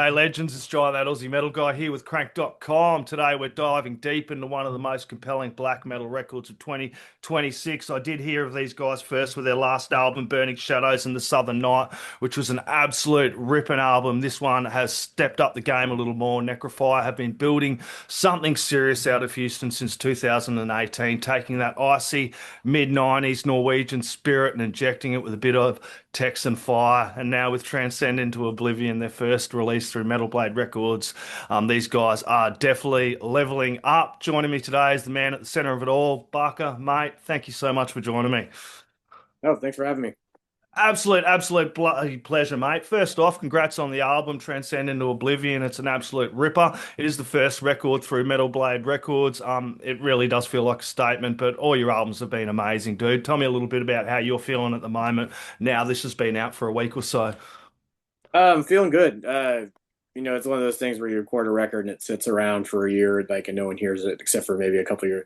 G'day, legends. It's Jai, that Aussie Metal Guy here with CRANK.com. Today we're diving deep into one of the most compelling black metal records of 2026. I did hear of these guys first with their last album, Burning Shadows and the Southern Night, which was an absolute ripping album. This one has stepped up the game a little more. Necrofier have been building something serious out of Houston since 2018, taking that icy mid-90s Norwegian spirit and injecting it with a bit of Texan fire. And now with Transcend Into Oblivion, their first release through Metal Blade Records, these guys are definitely leveling up. Joining me today is the man at the center of it all, Bakka, mate. Thank you so much for joining me. Oh, thanks for having me. Absolute bloody pleasure, mate. First off, congrats on the album, Transcend Into Oblivion. It's an absolute ripper. It is the first record through Metal Blade Records. It really does feel like a statement, but all your albums have been amazing, dude. Tell me a little bit about how you're feeling at the moment. Now this has been out for a week or so. Feeling good. It's one of those things where you record a record and it sits around for a year, like, and no one hears it except for maybe a couple of your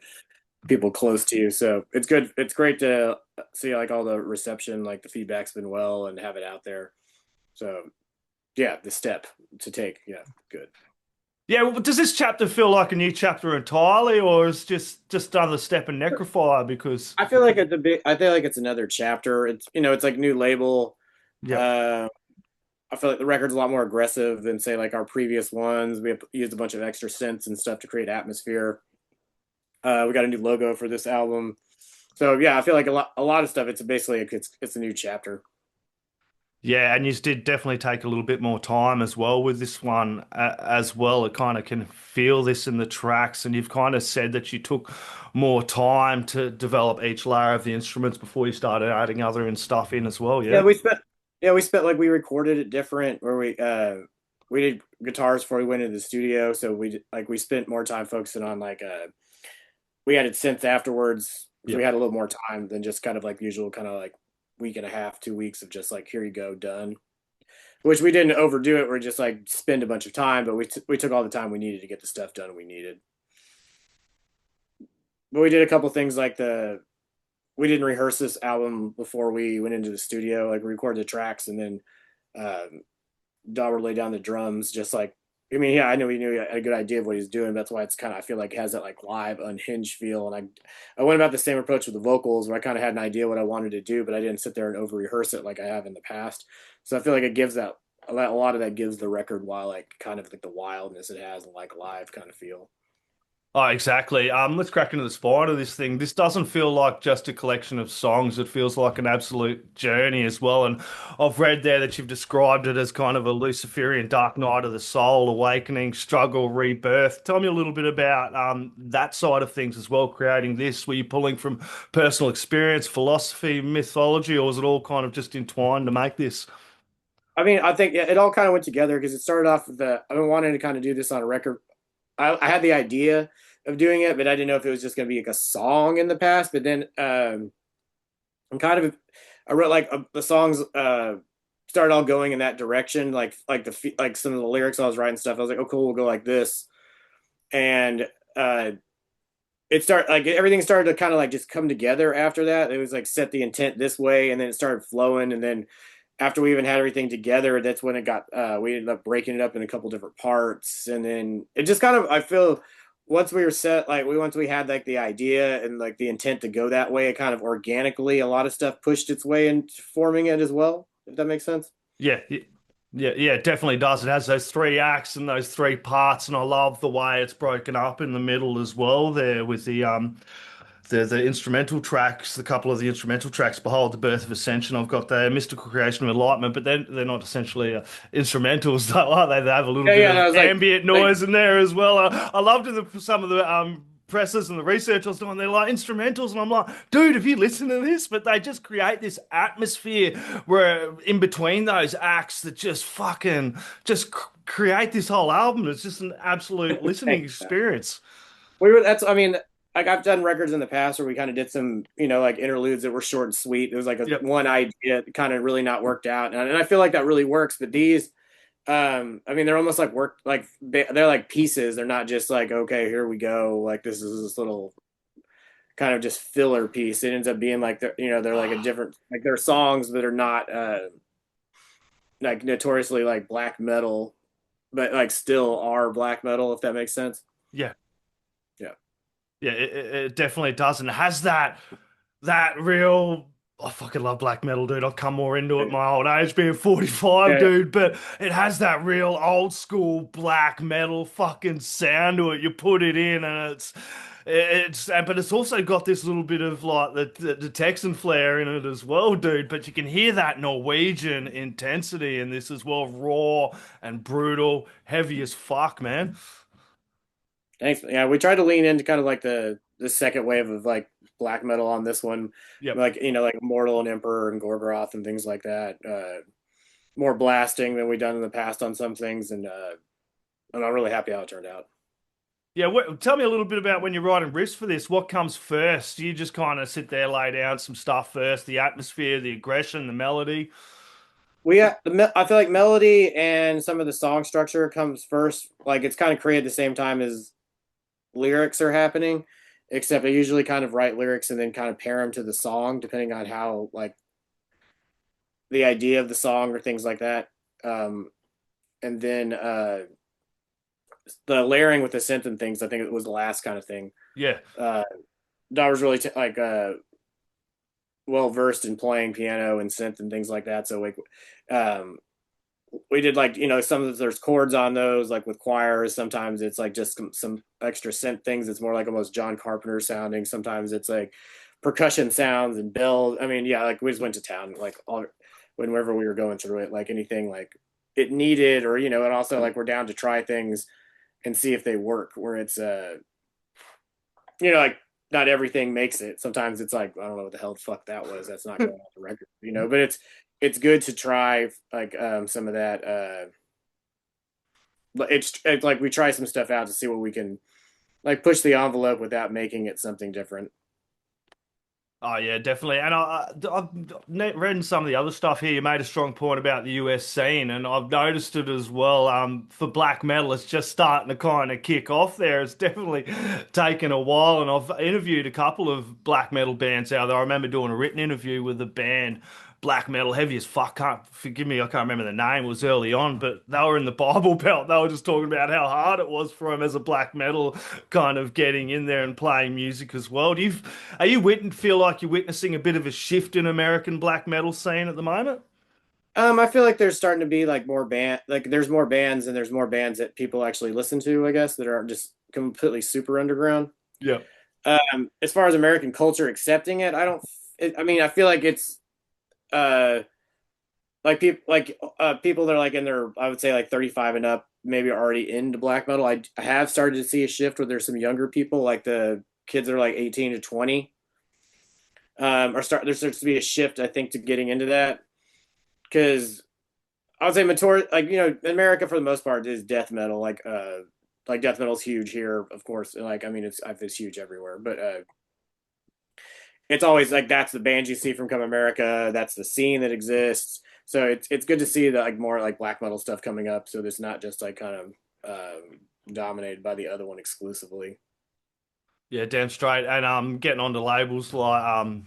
people close to you. So it's good. It's great to see like all the reception, like the feedback's been well, and have it out there. So yeah, the step to take. Yeah, good. Yeah, well, does this chapter feel like a new chapter entirely, or is just another step in Necrofier? Because I feel like it's a big. I feel like it's another chapter. It's like new label. yeah, Uh, I feel like the record's a lot more aggressive than say like our previous ones. We have used a bunch of extra synths and stuff to create atmosphere. We got a new logo for this album. So yeah, I feel like a lot of stuff. It's basically it's a new chapter. yeah, and you did definitely take a little bit more time as well with this one as well. It kind of can feel this in the tracks, and you've kind of said that you took more time to develop each layer of the instruments before you started adding other and stuff in as well. Yeah, Yeah. we spent like we recorded it different where we did guitars before we went into the studio, so we spent more time focusing on like we added synth afterwards because Yeah. we had a little more time than just kind of like usual kind of like week and a half, 2 weeks of just like here you go done. Which we didn't overdo it. We're just like spend a bunch of time, but we took all the time we needed to get the stuff done we needed. But we did a couple things like the we didn't rehearse this album before we went into the studio. Like we recorded the tracks and then Dauber laid down the drums. Just like yeah, I know he knew he had a good idea of what he's doing. That's why it's kind of I feel like it has that like live unhinged feel. And I went about the same approach with the vocals, where I kind of had an idea what I wanted to do, but I didn't sit there and over rehearse it like I have in the past. So I feel like it gives that a lot of that gives the record while like kind of like the wildness it has and like live kind of feel. Oh, exactly. Let's crack into the spine of this thing. This doesn't feel like just a collection of songs. It feels like an absolute journey as well. And I've read there that you've described it as kind of a Luciferian dark night of the soul, awakening, struggle, rebirth. Tell me a little bit about that side of things as well, creating this. Were you pulling from personal experience, philosophy, mythology, or was it all kind of just entwined to make this? I mean, I think yeah, it all kind of went together because it started off with the I've been wanting to kind of do this on a record. I had the idea of doing it, but I didn't know if it was just going to be like a song in the past. But then I'm kind of I wrote like the songs started all going in that direction, like some of the lyrics I was writing stuff. I was like, oh cool, we'll go like this, and it started like everything started to kind of like just come together after that. It was like set the intent this way, and then it started flowing, and then after we even had everything together, that's when it got we ended up breaking it up in a couple different parts, and then it just kind of I feel once we were set like once we had like the idea and like the intent to go that way, it kind of organically a lot of stuff pushed its way into forming it as well, if that makes sense. Yeah, yeah, it definitely does. It has those three acts and those three parts, and I love the way it's broken up in the middle as well there with the instrumental tracks, the couple of the instrumental tracks, Behold the Birth of Ascension. I've got the Mystical Creation of Enlightenment, but then they're not essentially instrumentals, though, are they? They have a little Yeah, bit yeah, and of I was ambient like noise in there as well. I loved some of the presses and the research I was doing. They're like instrumentals, and I'm like, dude, have you listened to this? But they just create this atmosphere where in between those acts that just fucking just create this whole album. It's just an absolute listening thanks. experience. We were that's I mean like I've done records in the past where we kind of did some like interludes that were short and sweet. It was like a Yep. one idea kind of really not worked out, and I feel like that really works. But these I mean they're almost like work like they're like pieces. They're not just like okay here we go like this is this little kind of just filler piece. It ends up being like they're like a different like they're songs that are not like notoriously like black metal. but like still are black metal, if that makes sense. Yeah, Yeah. yeah, it definitely does, and it has that real. I fucking love black metal, dude. I'll come more into it my old age, being 45, Yeah. dude. But it has that real old school black metal fucking sound to it. You put it in, and but it's also got this little bit of like the Texan flair in it as well, dude. But you can hear that Norwegian intensity in this as well, raw and brutal, heavy as fuck, man. Thanks. Yeah, we tried to lean into kind of like the second wave of like black metal on this one, Yep. like like Immortal and Emperor and Gorgoroth and things like that. More blasting than we've done in the past on some things, and I'm really happy how it turned out. Yeah, tell me a little bit about when you're writing riffs for this. What comes first? Do you just kind of sit there, lay down some stuff first, the atmosphere, the aggression, the melody? I feel like melody and some of the song structure comes first. Like it's kind of created at the same time as lyrics are happening, except I usually kind of write lyrics and then kind of pair them to the song, depending on how like the idea of the song or things like that. And then the layering with the synth and things, I think it was the last kind of thing. Yeah, Uh, I was really well versed in playing piano and synth and things like that. So like, um, we did like some of there's chords on those like with choirs. Sometimes it's like just some extra synth things. It's more like almost John Carpenter sounding. Sometimes it's like percussion sounds and bells. I mean, yeah, like we just went to town like all whenever we were going through it, like anything like it needed or and also like we're down to try things and see if they work. Where it's like not everything makes it. Sometimes it's like I don't know what the hell the fuck that was. That's not going on the record, But it's good to try like some of that. But it's like we try some stuff out to see what we can like push the envelope without making it something different. oh yeah, definitely. And I've read some of the other stuff here. You made a strong point about the US scene, and I've noticed it as well. For black metal, it's just starting to kind of kick off there. It's definitely taken a while, and I've interviewed a couple of black metal bands out there. I remember doing a written interview with a band, black metal, heavy as fuck. Can't forgive me, I can't remember the name. It was early on, but they were in the Bible Belt. They were just talking about how hard it was for them as a black metal kind of getting in there and playing music as well. Feel like you're witnessing a bit of a shift in American black metal scene at the moment? I feel like there's starting to be like there's more bands and there's more bands that people actually listen to, I guess, that are just completely super underground. Yeah. As far as American culture accepting it, I don't. I mean, I feel like it's uh people that are like in their I would say like 35 and up maybe are already into black metal. I have started to see a shift where there's some younger people like the kids that are like 18 to 20 there starts to be a shift I think to getting into that because I would say mature like America for the most part is death metal like death metal's huge here of course like I mean it's huge everywhere but it's always like that's the bands you see from Come America. That's the scene that exists. So it's good to see that like more like black metal stuff coming up. So there's not just like kind of dominated by the other one exclusively. Yeah, damn straight. And getting onto labels like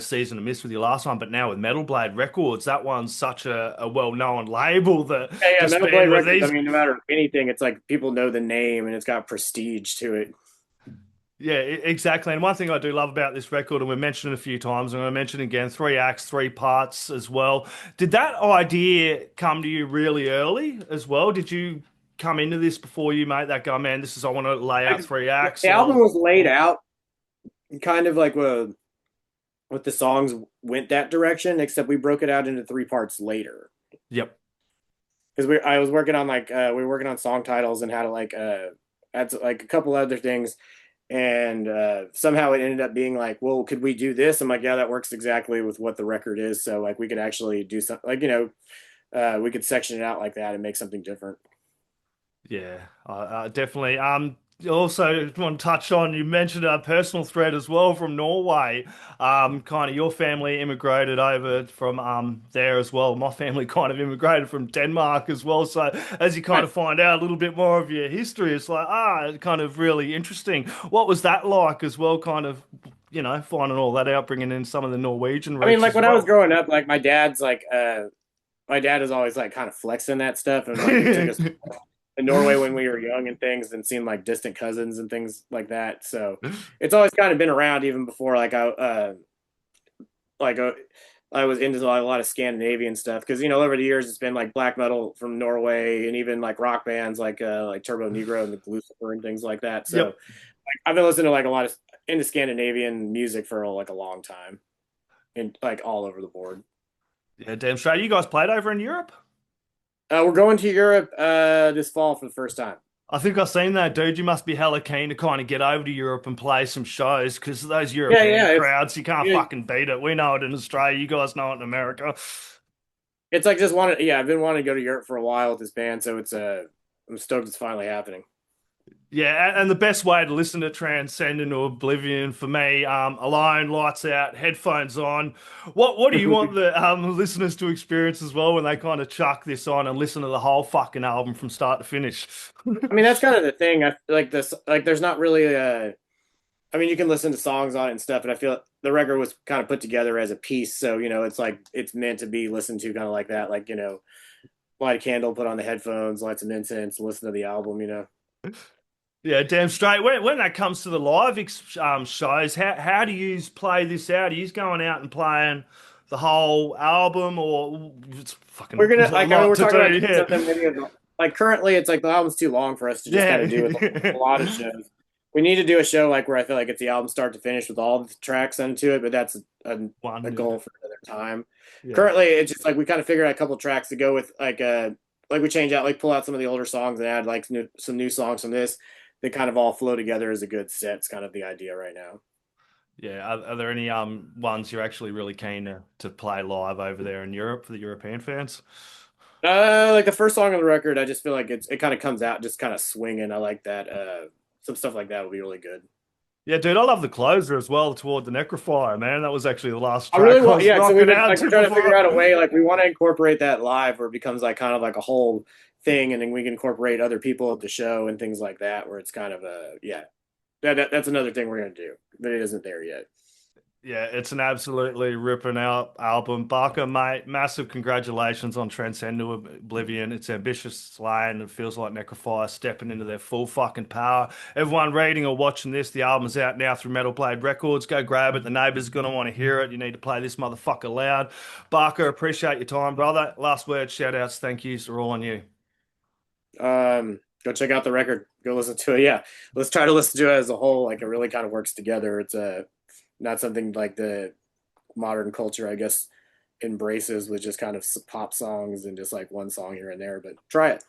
Season of Mist with your last one, but now with Metal Blade Records, that one's such a well-known label that Yeah, just Metal Blade being with Records. I these. mean, no matter anything, it's like people know the name and it's got prestige to it. Yeah, exactly. And one thing I do love about this record, and we've mentioned it a few times, and I'm going to mention it again, 3 acts, 3 parts as well. Did that idea come to you really early as well? Did you come into this before you made that go, man, I want to lay out Like, 3 acts the album or was laid out kind of like with the songs went that direction, except we broke it out into 3 parts later. yep. Because I was working on like we were working on song titles and how to like add like a couple other things and somehow it ended up being like well could we do this I'm like yeah that works exactly with what the record is so like we could actually do something like we could section it out like that and make something different. Yeah, definitely. Also want to touch on, you mentioned a personal thread as well from Norway. Kind of your family immigrated over from there as well. My family kind of immigrated from Denmark as well. So as you kind Right. of find out a little bit more of your history, it's like kind of really interesting. What was that like as well? Kind of, finding all that out, bringing in some of the Norwegian I mean roots like as when I was well. growing up like my dad is always like kind of flexing that stuff and like he took us in Norway when we were young and things, and seeing like distant cousins and things like that. So it's always kind of been around even before like I was into like, a lot of Scandinavian stuff because over the years it's been like black metal from Norway and even like rock bands like Turbo Negro and the Lucifer and things like that. So Yep. I've been listening to like a lot of into Scandinavian music for like a long time and like all over the board. Yeah, damn straight. You guys played over in Europe? We're going to Europe this fall for the first time. I think I've seen that, dude. You must be hella keen to kind of get over to Europe and play some shows because those Yeah, European yeah. crowds, you can't Yeah, fucking beat it. We know it in Australia. You guys know it in America. it's like just wanted. Yeah, I've been wanting to go to Europe for a while with this band, so I'm stoked it's finally happening. Yeah, and the best way to listen to Transcend Into Oblivion for me, alone, lights out, headphones on. What do you want the listeners to experience as well when they kind of chuck this on and listen to the whole fucking album from start to finish? I mean, that's kind of the thing. I like this. Like, there's not really a. I mean, you can listen to songs on it and stuff, but I feel the record was kind of put together as a piece, so it's like it's meant to be listened to kind of like that. Like light a candle, put on the headphones, light some incense, listen to the album. Yeah, damn straight. When that comes to the live shows, how do you play this out? Are you going out and playing the whole album, or it's fucking We're gonna a like. I mean, lot we're to talking about do? doing something maybe like currently it's like the album's too long for us to just kind Yeah, of do with a yeah. lot of shows. We need to do a show like where I feel like it's the album start to finish with all the tracks into it, but that's a One, goal for another time. yeah. Currently, it's just like we kind of figured out a couple tracks to go with like we change out like pull out some of the older songs and add like some new songs from this. They kind of all flow together as a good set. It's kind of the idea right now. Yeah, are there any ones you're actually really keen to play live over there in Europe for the European fans? Like the first song on the record, I just feel like it kind of comes out just kind of swinging. I like that. Some stuff like that would be really good. Yeah, dude, I love the closer as well toward the Necrofier, man. That was actually the last I really track I want, was yeah. So we've rocking been out like we're to trying to figure out a before. way. Like we want to incorporate that live, where it becomes like kind of like a whole thing, and then we can incorporate other people at the show and things like that, where it's kind of a yeah. That's another thing we're gonna do, but it isn't there yet. Yeah, it's an absolutely ripping out album. Bakka, mate, massive congratulations on Transcend to Oblivion. It's ambitious, slaying. It feels like Necrofier stepping into their full fucking power. Everyone reading or watching this, the album's out now through Metal Blade Records. Go grab it. The neighbors are going to want to hear it. You need to play this motherfucker loud. Bakka, appreciate your time, brother. Last word, shout outs, thank yous are all on you. Go check out the record. Go listen to it. Yeah, let's try to listen to it as a whole. Like it really kind of works together. It's not something like the modern culture, I guess, embraces with just kind of pop songs and just like one song here and there. But try it.